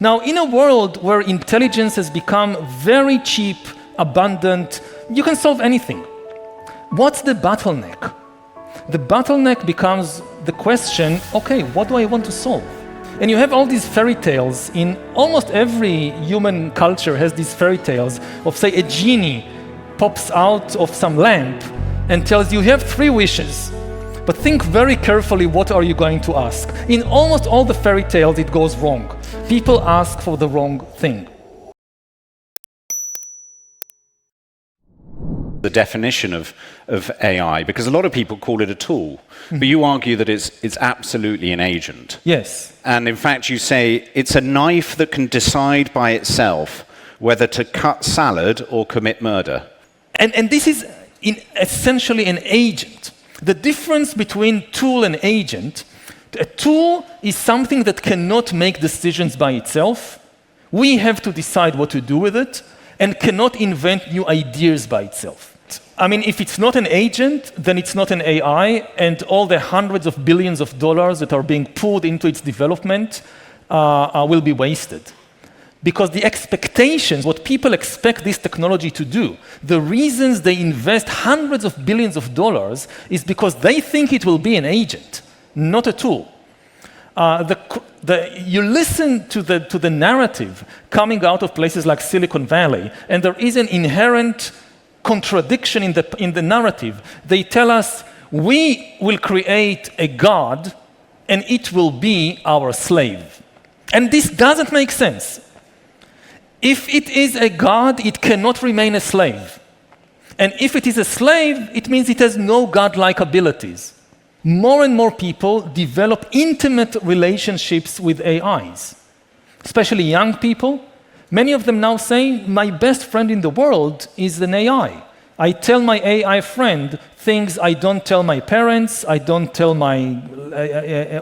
Now, in a world where intelligence has become very cheap, abundant, you can solve anything. What's the bottleneck? The bottleneck becomes the question, okay, what do I want to solve? And you have all these fairy tales. In almost every human culture has these fairy tales of, say, a genie pops out of some lamp and tells you have 3 wishes. But think very carefully, what are you going to ask? In almost all the fairy tales, it goes wrong. People ask for the wrong thing. The definition of AI, because a lot of people call it a tool, but you argue that it's absolutely an agent. Yes. And in fact, you say it's a knife that can decide by itself whether to cut salad or commit murder. And this is essentially an agent. The difference between tool and agent, a tool is something that cannot make decisions by itself. We have to decide what to do with it and cannot invent new ideas by itself. I mean, if it's not an agent, then it's not an AI, and all the hundreds of billions of dollars that are being poured into its development will be wasted. Because the expectations, what people expect this technology to do, the reasons they invest hundreds of billions of dollars is because they think it will be an agent, not a tool. You listen to the narrative coming out of places like Silicon Valley, and there is an inherent contradiction in the narrative. They tell us, we will create a God, and it will be our slave. And this doesn't make sense. If it is a God, it cannot remain a slave. And if it is a slave, it means it has no godlike abilities. More and more people develop intimate relationships with AIs, especially young people. Many of them now say, my best friend in the world is an AI. I tell my AI friend things I don't tell my parents, I don't tell my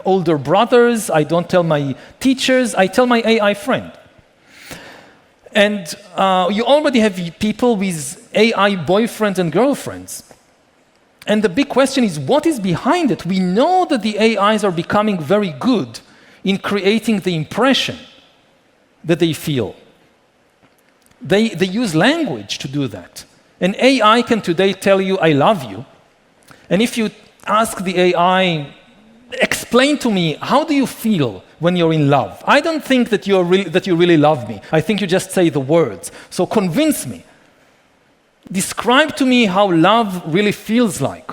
older brothers, I don't tell my teachers, I tell my AI friend. And you already have people with AI boyfriends and girlfriends. And the big question is, what is behind it? We know that the AIs are becoming very good in creating the impression that they feel. They use language to do that. An AI can today tell you, I love you. And if you ask the AI, explain to me, how do you feel when you're in love? I don't think that you really love me. I think you just say the words. So convince me. Describe to me how love really feels like.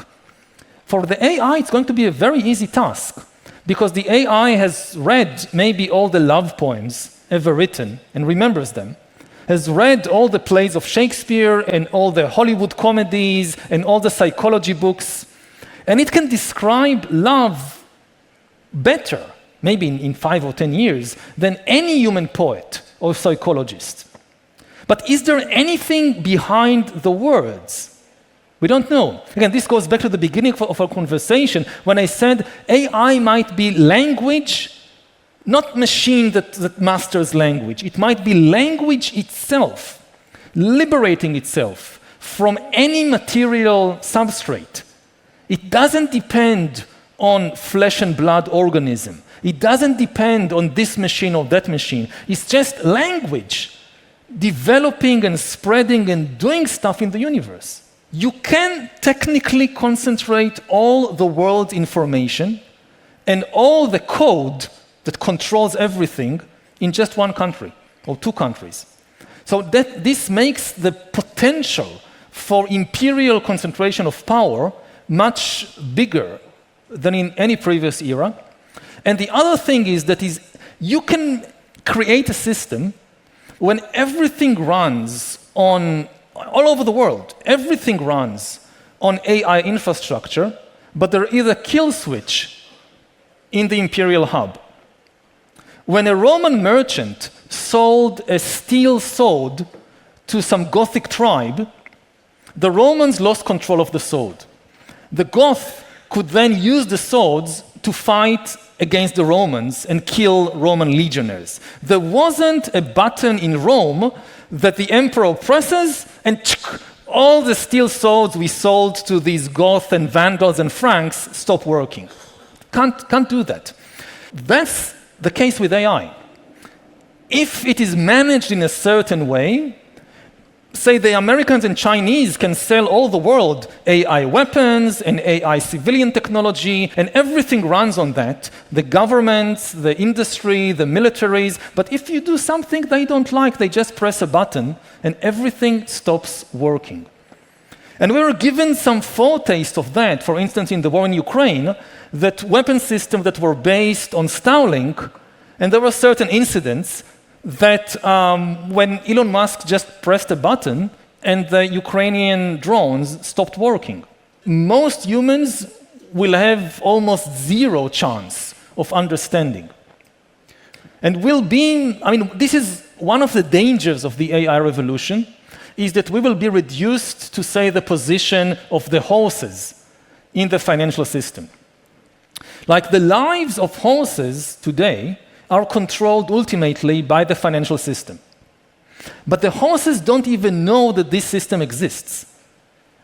For the AI, it's going to be a very easy task, because the AI has read maybe all the love poems ever written and remembers them, has read all the plays of Shakespeare and all the Hollywood comedies and all the psychology books, and it can describe love better, maybe in 5 or 10 years, than any human poet or psychologist. But is there anything behind the words? We don't know. Again, this goes back to the beginning of our conversation when I said AI might be language, not machine that masters language. It might be language itself, liberating itself from any material substrate. It doesn't depend on flesh and blood organism. It doesn't depend on this machine or that machine. It's just language developing and spreading and doing stuff in the universe. You can technically concentrate all the world's information and all the code that controls everything in just one country or 2 countries. So this makes the potential for imperial concentration of power much bigger than in any previous era. And the other thing is that you can create a system when everything runs on, all over the world, everything runs on AI infrastructure, but there is a kill switch in the imperial hub. When a Roman merchant sold a steel sword to some Gothic tribe, the Romans lost control of the sword. The Goths could then use the swords to fight against the Romans and kill Roman legionnaires. There wasn't a button in Rome that the emperor presses and all the steel swords we sold to these Goths and Vandals and Franks stop working. Can't do that. That's the case with AI. if it is managed in a certain way, say the Americans and Chinese can sell all the world AI weapons and AI civilian technology, and everything runs on that, the governments, the industry, the militaries, but if you do something they don't like, they just press a button and everything stops working. And we were given some foretaste of that, for instance, in the war in Ukraine, that weapon systems that were based on Starlink, and there were certain incidents that when Elon Musk just pressed a button and the Ukrainian drones stopped working. Most humans will have almost zero chance of understanding. And this is one of the dangers of the AI revolution, is that we will be reduced to, say, the position of the horses in the financial system. Like the lives of horses today are controlled ultimately by the financial system. But the horses don't even know that this system exists.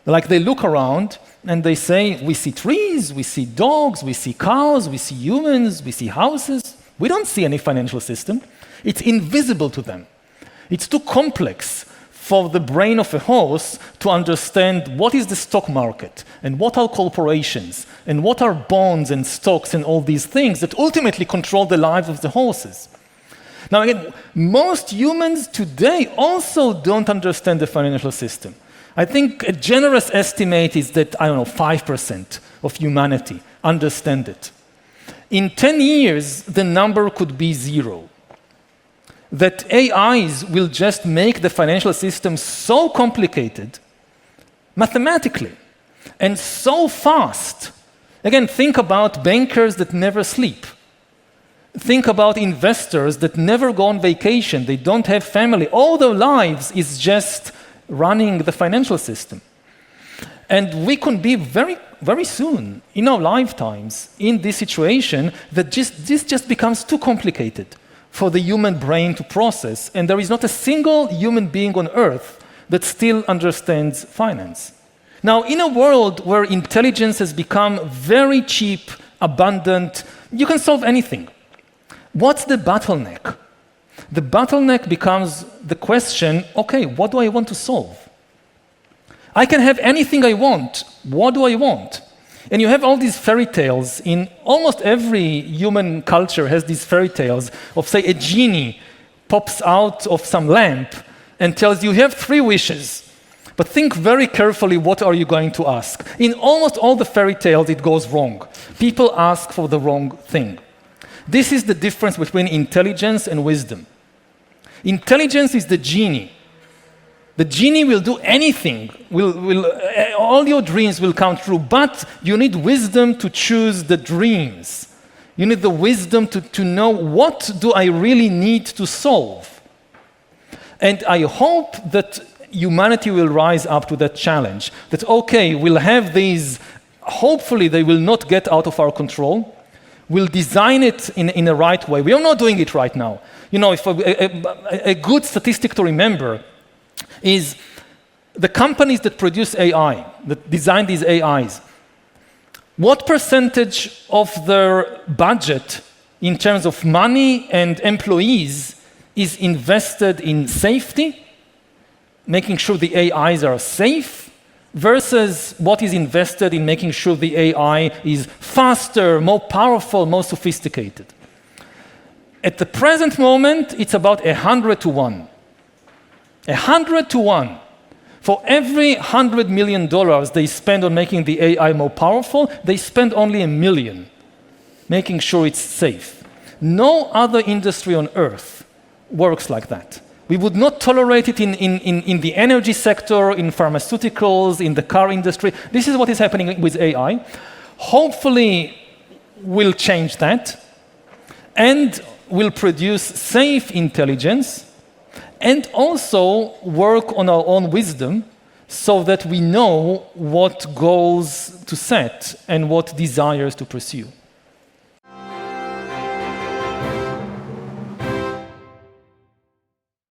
Like they look around and they say, we see trees, we see dogs, we see cows, we see humans, we see houses. We don't see any financial system. It's invisible to them. It's too complex for the brain of a horse to understand what is the stock market and what are corporations and what are bonds and stocks and all these things that ultimately control the lives of the horses. Now again, most humans today also don't understand the financial system. I think a generous estimate is that, 5% of humanity understand it. In 10 years, the number could be 0. That AIs will just make the financial system so complicated, mathematically, and so fast. Again, think about bankers that never sleep. Think about investors that never go on vacation. They don't have family. All their lives is just running the financial system. And we can be very, very soon, in our lifetimes, in this situation that this just becomes too complicated for the human brain to process, and there is not a single human being on Earth that still understands finance. Now, in a world where intelligence has become very cheap, abundant, you can solve anything. What's the bottleneck? The bottleneck becomes the question, okay, what do I want to solve? I can have anything I want. What do I want? And you have all these fairy tales. In almost every human culture has these fairy tales of, say, a genie pops out of some lamp and tells you have 3 wishes. But think very carefully, what are you going to ask? In almost all the fairy tales, it goes wrong. People ask for the wrong thing. This is the difference between intelligence and wisdom. Intelligence is the genie. The genie will do anything. All your dreams will come true, but you need wisdom to choose the dreams. You need the wisdom to know, what do I really need to solve? And I hope that humanity will rise up to that challenge. That, okay, we'll have these, hopefully they will not get out of our control. We'll design it in a right way. We are not doing it right now. If a good statistic to remember is the companies that produce AI, that design these AIs, what percentage of their budget in terms of money and employees is invested in safety, making sure the AIs are safe, versus what is invested in making sure the AI is faster, more powerful, more sophisticated? At the present moment, it's about 100 to 1. 100 to 1. For every $100 million they spend on making the AI more powerful, they spend only $1 million making sure it's safe. No other industry on Earth works like that. We would not tolerate it in the energy sector, in pharmaceuticals, in the car industry. This is what is happening with AI. Hopefully, we'll change that and will produce safe intelligence, and also work on our own wisdom so that we know what goals to set and what desires to pursue.